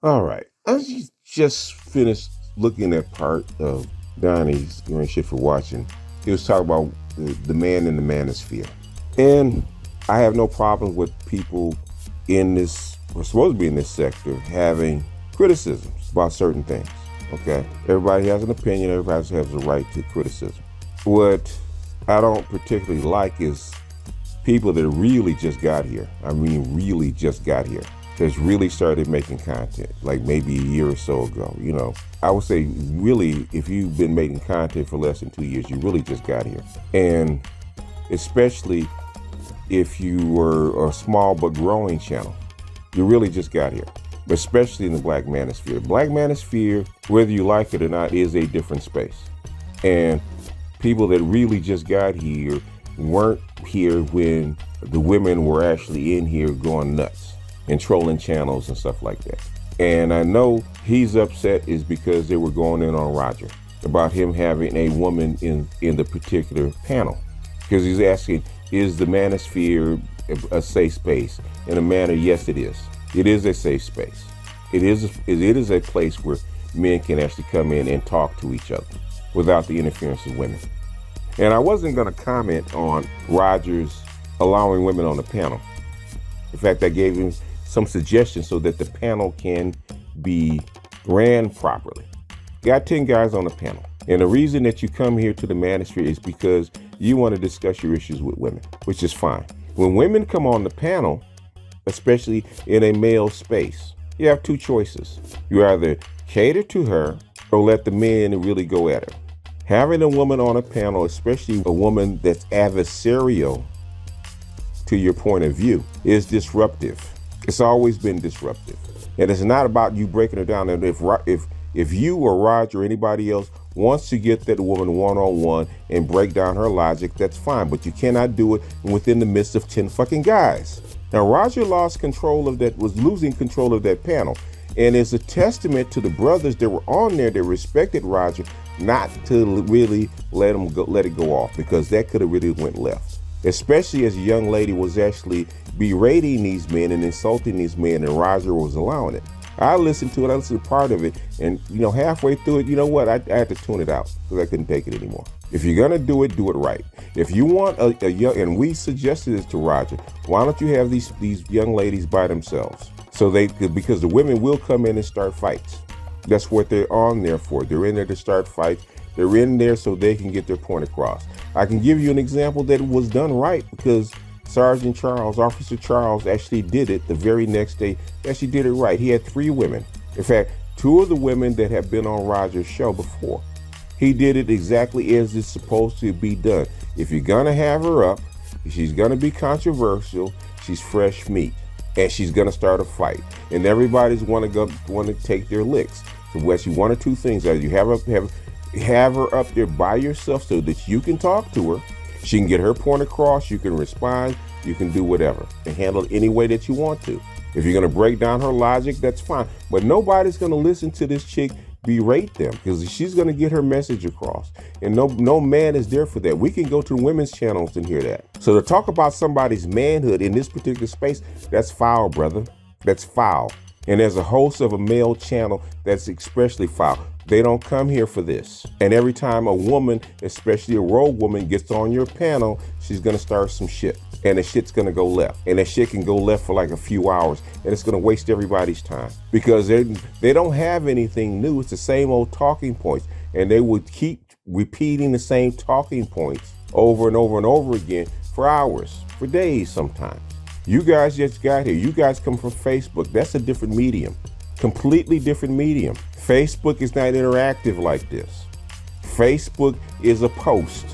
All right. Just finished looking at part of Donnie's doing shit for watching. He was talking about the man in the manosphere. And I have no problem with people in this, or supposed to be in this sector, having criticisms about certain things. Okay? Everybody has an opinion, everybody has a right to criticism. What I don't particularly like is people that really just got here. I mean, really just got here. That's really started making content, like maybe a year or so ago. You know, I would say really, if you've been making content for less than 2 years, you really just got here. And especially if you were a small but growing channel, you really just got here. But especially in the Black Manosphere. Black Manosphere, whether you like it or not, is a different space. And people that really just got here weren't here when the women were actually in here going nuts and trolling channels and stuff like that. And I know he's upset is because they were going in on Roger about him having a woman in the particular panel. Because he's asking, is the Manosphere a safe space? In a manner, yes, it is. It is a safe space. It is a place where men can actually come in and talk to each other without the interference of women. And I wasn't going to comment on Roger's allowing women on the panel. In fact, I gave him some suggestions so that the panel can be ran properly. Got 10 guys on the panel. And the reason that you come here to the Manosphere is because you want to discuss your issues with women, which is fine. When women come on the panel, especially in a male space, you have two choices. You either cater to her or let the men really go at her. Having a woman on a panel, especially a woman that's adversarial to your point of view, is disruptive. It's always been disruptive. And it's not about you breaking her down. And if you or Roger or anybody else wants to get that woman one-on-one and break down her logic, that's fine. But you cannot do it within the midst of 10 fucking guys. Now, Roger lost control of that, was losing control of that panel. And it's a testament to the brothers that were on there that respected Roger not to really let it go off, because that could have really went left. Especially as a young lady was actually berating these men and insulting these men, and Roger was allowing it. I listened to it, I listened to part of it, and halfway through it, you know what? I had to tune it out because I couldn't take it anymore. If you're gonna do it right. If you want a young, and we suggested this to Roger, why don't you have these young ladies by themselves? So because the women will come in and start fights. That's what they're on there for. They're in there to start fights. They're in there so they can get their point across. I can give you an example that was done right, because Sergeant Charles, Officer Charles, actually did it the very next day. Actually did it right. He had 3 women. In fact, 2 of the women that have been on Roger's show before. He did it exactly as it's supposed to be done. If you're gonna have her up, she's gonna be controversial. She's fresh meat, and she's gonna start a fight, and everybody's want to take their licks. So actually, one or two things: either you have her up there by yourself so that you can talk to her. She can get her point across, you can respond, you can do whatever and handle it any way that you want to. If you're gonna break down her logic, that's fine. But nobody's gonna listen to this chick berate them, because she's gonna get her message across. And no man is there for that. We can go to women's channels and hear that. So to talk about somebody's manhood in this particular space, that's foul, brother. That's foul. And as a host of a male channel, that's especially foul. They don't come here for this. And every time a woman, especially a rogue woman, gets on your panel, she's gonna start some shit. And the shit's gonna go left. And that shit can go left for like a few hours. And it's gonna waste everybody's time. Because they don't have anything new. It's the same old talking points. And they would keep repeating the same talking points over and over and over again for hours, for days sometimes. You guys just got here. You guys come from Facebook. That's a different medium. Completely different medium. Facebook is not interactive like this. Facebook is a post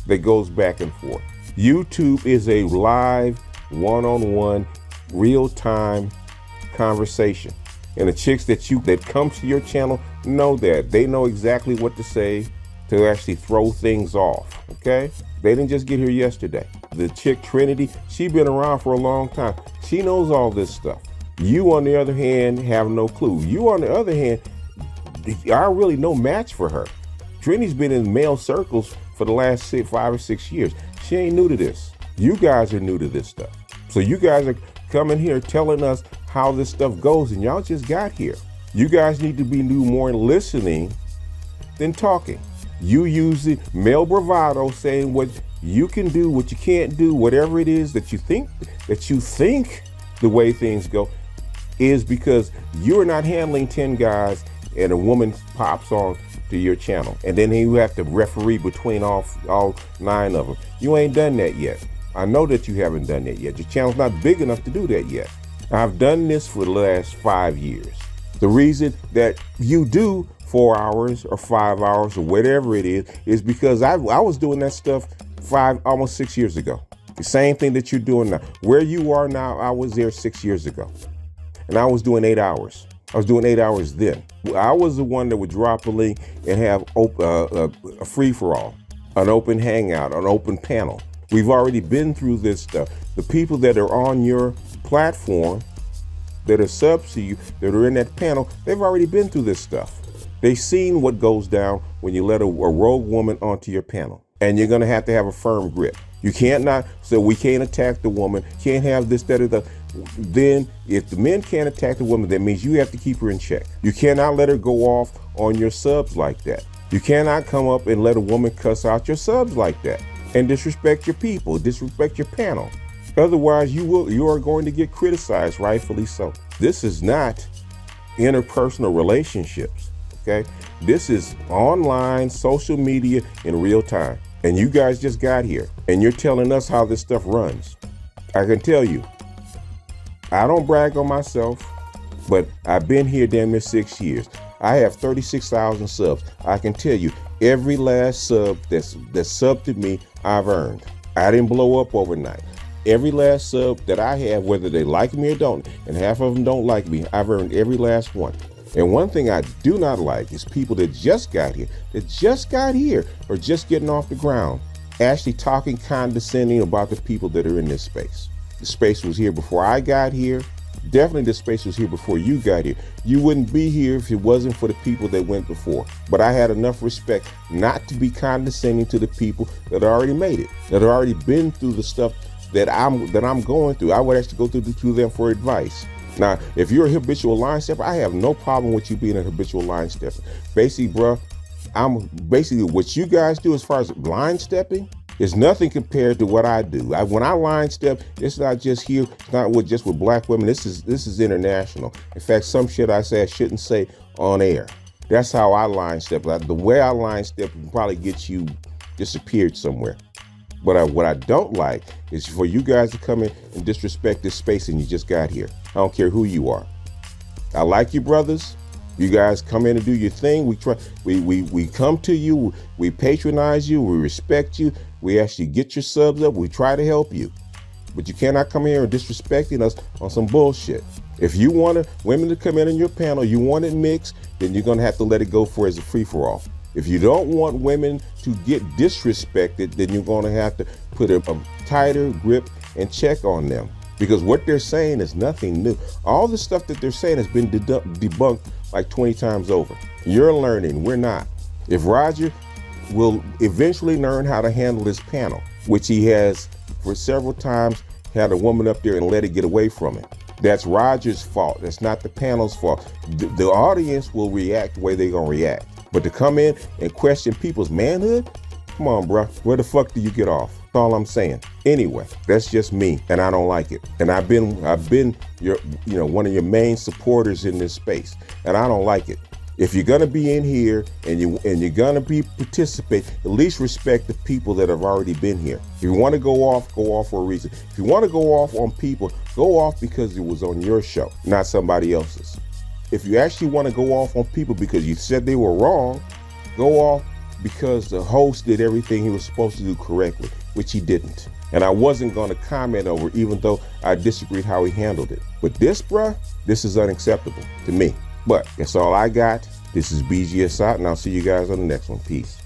that goes back and forth. YouTube is a live, one-on-one, real-time conversation. And the chicks that come to your channel know that. They know exactly what to say to actually throw things off, okay? They didn't just get here yesterday. The chick Trinity, she been around for a long time. She knows all this stuff. You, on the other hand, have no clue. You, on the other hand, are really no match for her. Trinity's been in male circles for the last 5 or 6 years. She ain't new to this. You guys are new to this stuff. So you guys are coming here telling us how this stuff goes, and y'all just got here. You guys need to be more listening than talking. You using male bravado, saying what you can do, what you can't do, whatever it is that you think the way things go is because you're not handling 10 guys and a woman pops on to your channel. And then you have to referee between all 9 of them. You ain't done that yet. I know that you haven't done that yet. Your channel's not big enough to do that yet. I've done this for the last 5 years. The reason that you do 4 hours or 5 hours or whatever it is because I was doing that stuff almost 6 years ago. The same thing that you're doing now. Where you are now, I was there 6 years ago. And I was doing 8 hours. I was doing 8 hours then. I was the one that would drop a link and have a free-for-all, an open hangout, an open panel. We've already been through this stuff. The people that are on your platform, that are subs to you, that are in that panel, they've already been through this stuff. They've seen what goes down when you let a rogue woman onto your panel. And you're gonna have to have a firm grip. You can't so we can't attack the woman, can't have this, that, or the. Then if the men can't attack the woman, that means you have to keep her in check. You cannot let her go off on your subs like that. You cannot come up and let a woman cuss out your subs like that and disrespect your people, disrespect your panel. Otherwise, you are going to get criticized, rightfully so. This is not interpersonal relationships, okay? This is online, social media in real time. And you guys just got here and you're telling us how this stuff runs. I can tell you, I don't brag on myself, but I've been here damn near 6 years. I have 36,000 subs. I can tell you, every last sub that's subbed to me, I've earned. I didn't blow up overnight. Every last sub that I have, whether they like me or don't, and half of them don't like me, I've earned every last one. And one thing I do not like is people that just got here, or just getting off the ground, actually talking condescending about the people that are in this space. The space was here before I got here. Definitely the space was here before you got here. You wouldn't be here if it wasn't for the people that went before. But I had enough respect not to be condescending to the people that already made it, that already been through the stuff that I'm going through. I would actually go to them for advice. Now, if you're a habitual line stepper, I have no problem with you being a habitual line stepper. Basically, bro, what you guys do as far as line stepping is nothing compared to what I do. When I line step, it's not just here, it's not just with black women. This is international. In fact, some shit I say I shouldn't say on air. That's how I line step. The way I line step can probably get you disappeared somewhere. But what I don't like is for you guys to come in and disrespect this space and you just got here. I don't care who you are. I like you, brothers. You guys come in and do your thing. We come to you, we patronize you, we respect you. We actually get your subs up. We try to help you. But you cannot come here and disrespecting us on some bullshit. If you want women to come in on your panel, you want it mixed, then you're gonna have to let it go for as a free-for-all. If you don't want women to get disrespected, then you're gonna have to put a tighter grip and check on them. Because what they're saying is nothing new. All the stuff that they're saying has been debunked like 20 times over. You're learning, we're not. If Roger will eventually learn how to handle this panel, which he has for several times had a woman up there and let it get away from him. That's Roger's fault. That's not the panel's fault. The audience will react the way they're gonna react. But to come in and question people's manhood, come on, bro. Where the fuck do you get off? That's all I'm saying. Anyway, that's just me, and I don't like it. And I've been your, one of your main supporters in this space, and I don't like it. If you're gonna be in here and you're gonna participate, at least respect the people that have already been here. If you want to go off for a reason. If you want to go off on people, go off because it was on your show, not somebody else's. If you actually want to go off on people because you said they were wrong, go off because the host did everything he was supposed to do correctly, which he didn't. And I wasn't going to comment over it, even though I disagreed how he handled it. But this, bruh, this is unacceptable to me. But that's all I got. This is BGS out, and I'll see you guys on the next one. Peace.